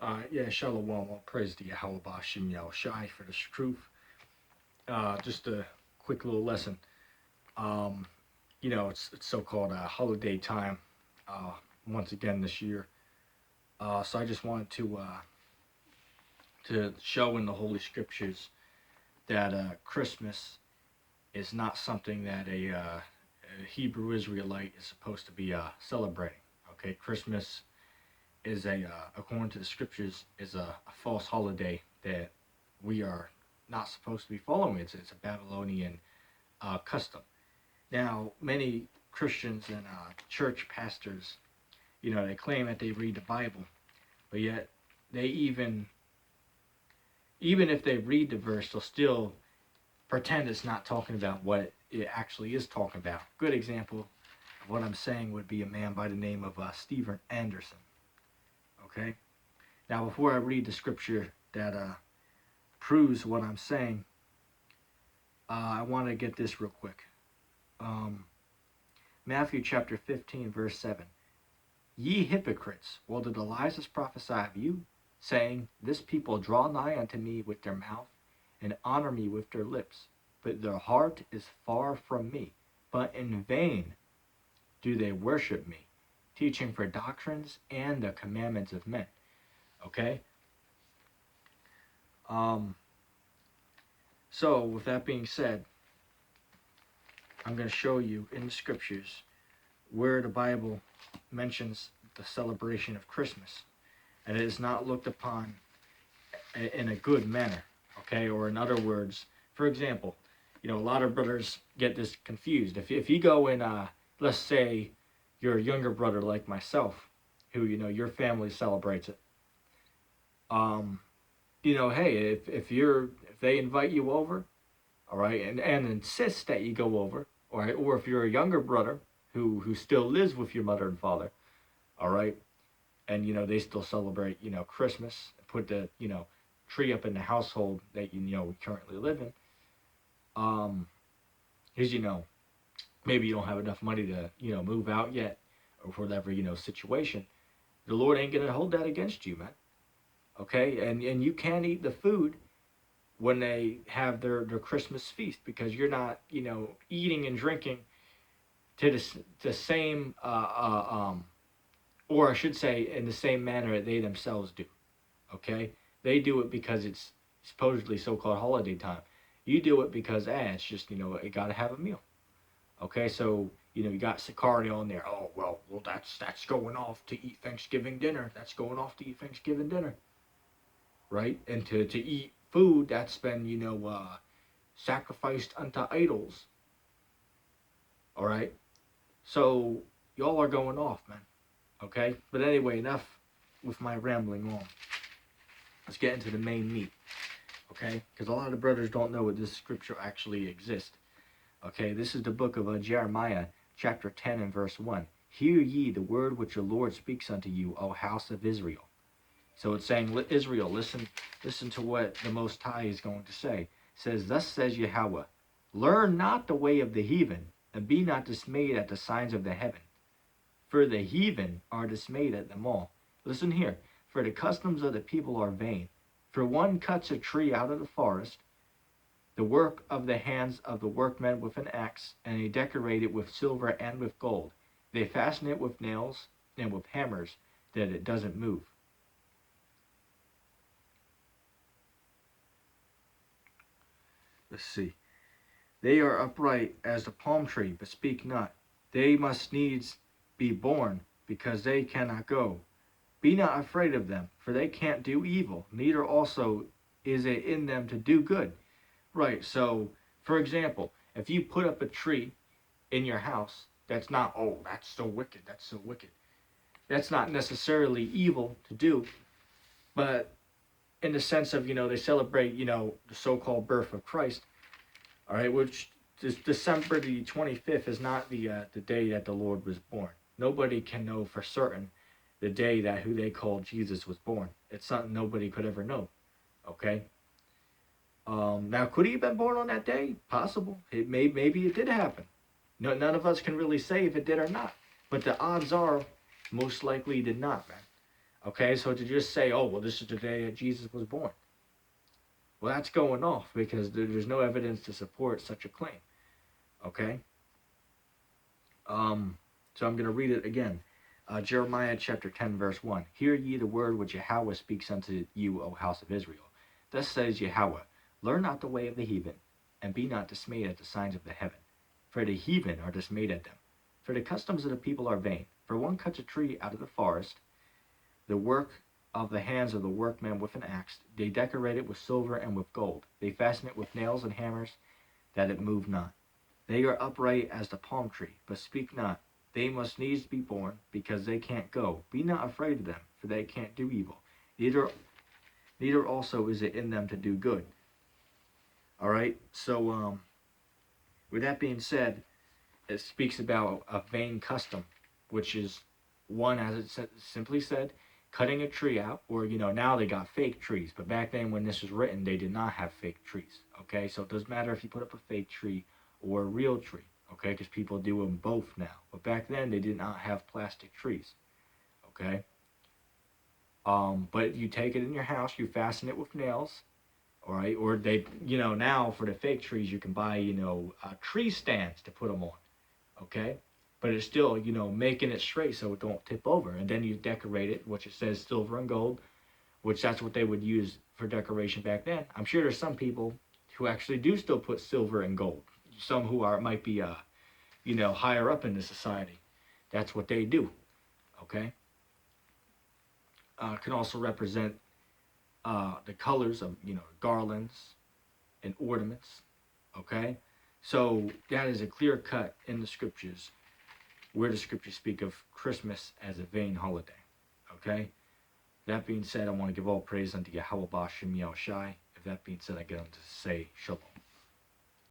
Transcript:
Yeah, Shalom, all praise to Yahweh Bashim Shai for this truth. Just a quick little lesson. Um, it's so-called holiday time uh, once again this year. So I just wanted to show in the Holy Scriptures that Christmas is not something that a Hebrew Israelite is supposed to be celebrating. Okay, Christmas is according to the Scriptures, is a false holiday that we are not supposed to be following. It's a Babylonian custom. Now, many Christians and church pastors, they claim that they read the Bible, but yet they even if they read the verse, they'll still pretend it's not talking about what it actually is talking about. Good example of what I'm saying would be a man by the name of Stephen Anderson. Okay? Now, before I read the scripture that proves what I'm saying, I want to get this real quick. Matthew chapter 15, verse 7. Ye hypocrites, well did Elias prophesy of you, saying, This people draw nigh unto me with their mouth, and honor me with their lips, but their heart is far from me. But in vain do they worship me, teaching for doctrines and the commandments of men. Okay? So, with that being said, I'm going to show you in the scriptures where the Bible mentions the celebration of Christmas. And it is not looked upon in a good manner. Okay? Or in other words, for example, a lot of brothers get this confused. If you go in, let's say, your younger brother like myself, who, your family celebrates it. Hey, if they invite you over, all right, and insist that you go over, all right, or if you're a younger brother who still lives with your mother and father, all right, and they still celebrate Christmas, put the tree up in the household that we currently live in, because maybe you don't have enough money to move out yet, or for whatever situation, the Lord ain't gonna hold that against you, man. Okay, and you can't eat the food when they have their Christmas feast, because you're not eating and drinking to the same or I should say in the same manner that they themselves do. Okay, they do it because it's supposedly so-called holiday time. You do it because it's just you gotta have a meal. Okay, so you got Sicario on there. Oh well, that's going off to eat Thanksgiving dinner. That's going off to eat Thanksgiving dinner, right? And to eat food that's been sacrificed unto idols. All right, so y'all are going off, man. Okay, but anyway, enough with my rambling on. Let's get into the main meat. Okay, because a lot of brothers don't know what this scripture actually exists. Okay, this is the book of Jeremiah, chapter 10 and verse 1. Hear ye the word which the Lord speaks unto you, O house of Israel. So it's saying, Israel, listen to what the Most High is going to say. It says, Thus says Yahweh, learn not the way of the heathen, and be not dismayed at the signs of the heaven. For the heathen are dismayed at them all. Listen here, for the customs of the people are vain. For one cuts a tree out of the forest, the work of the hands of the workmen with an axe, and they decorate it with silver and with gold. They fasten it with nails and with hammers, that it doesn't move. Let's see. They are upright as the palm tree, but speak not. They must needs be born, because they cannot go. Be not afraid of them, for they can't do evil, neither also is it in them to do good. Right, so, for example, if you put up a tree in your house, that's not, oh, that's so wicked, that's so wicked. That's not necessarily evil to do, but in the sense of, they celebrate, the so-called birth of Christ, all right, which December the 25th is not the day that the Lord was born. Nobody can know for certain the day that who they call Jesus was born. It's something nobody could ever know, okay? Now, could he have been born on that day? Possible. Maybe it did happen. No, none of us can really say if it did or not. But the odds are, most likely he did not, man. Okay, so to just say, oh, well, this is the day that Jesus was born, well, that's going off because there's no evidence to support such a claim. Okay? So I'm going to read it again. Jeremiah chapter 10, verse 1. Hear ye the word which Yahweh speaks unto you, O house of Israel. Thus says Yahweh, learn not the way of the heathen, and be not dismayed at the signs of the heaven. For the heathen are dismayed at them. For the customs of the people are vain. For one cuts a tree out of the forest, the work of the hands of the workman with an axe. They decorate it with silver and with gold. They fasten it with nails and hammers, that it move not. They are upright as the palm tree, but speak not. They must needs be born, because they can't go. Be not afraid of them, for they can't do evil. Neither also is it in them to do good. All right. So, with that being said, it speaks about a vain custom, which is one, as it simply said, cutting a tree out, or now they got fake trees, but back then when this was written, they did not have fake trees. Okay, so it doesn't matter if you put up a fake tree or a real tree. Okay, because people do them both now, but back then they did not have plastic trees. Okay, but you take it in your house, you fasten it with nails. All right, or they, now for the fake trees, you can buy, tree stands to put them on. Okay, but it's still, making it straight so it don't tip over, and then you decorate it, which it says silver and gold, which that's what they would use for decoration back then. I'm sure there's some people who actually do still put silver and gold, some who might be higher up in the society. That's what they do. Okay, can also represent the colors of garlands and ornaments. Okay, so that is a clear cut in the scriptures where the scriptures speak of Christmas as a vain holiday. Okay? That being said, I want to give all praise unto Yahweh Bashem Shai. If that being said, I get on to say Shalom.